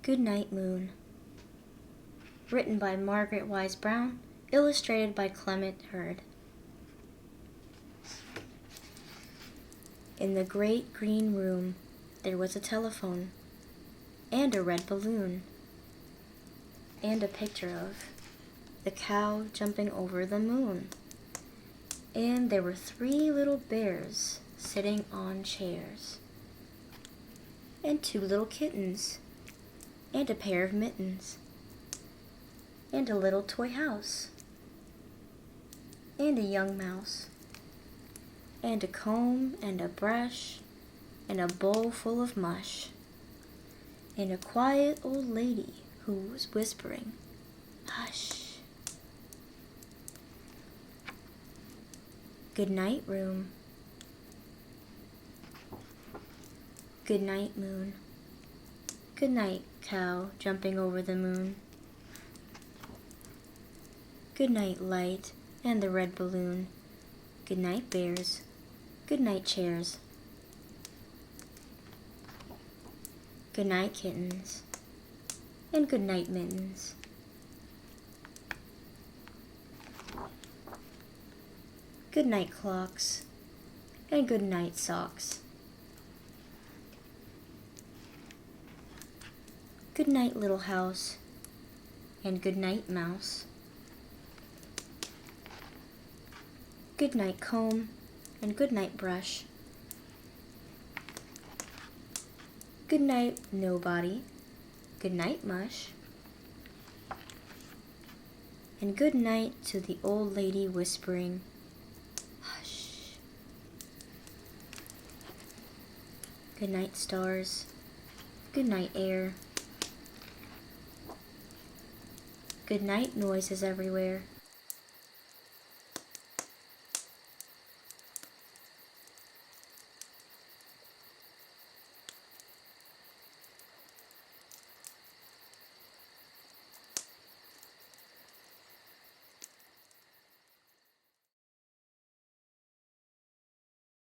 Goodnight Moon. Written by Margaret Wise Brown, illustrated by Clement Hurd. In the great green room there was a telephone, and a red balloon, and a picture of the cow jumping over the moon. And there were 3 little bears sitting on chairs, and 2 little kittens, and a pair of mittens, and a little toy house, and a young mouse, and a comb and a brush, and a bowl full of mush, and a quiet old lady who was whispering, "Hush." Goodnight room. Goodnight moon. Goodnight cow jumping over the moon. Goodnight light and the red balloon. Goodnight bears. Goodnight chairs. Goodnight kittens. And goodnight mittens. Goodnight clocks. And goodnight socks. Goodnight little house. And goodnight mouse. Goodnight comb and goodnight brush. Goodnight nobody. Goodnight mush. And goodnight to the old lady whispering, "Hush." Goodnight stars. Goodnight air. Goodnight noises everywhere.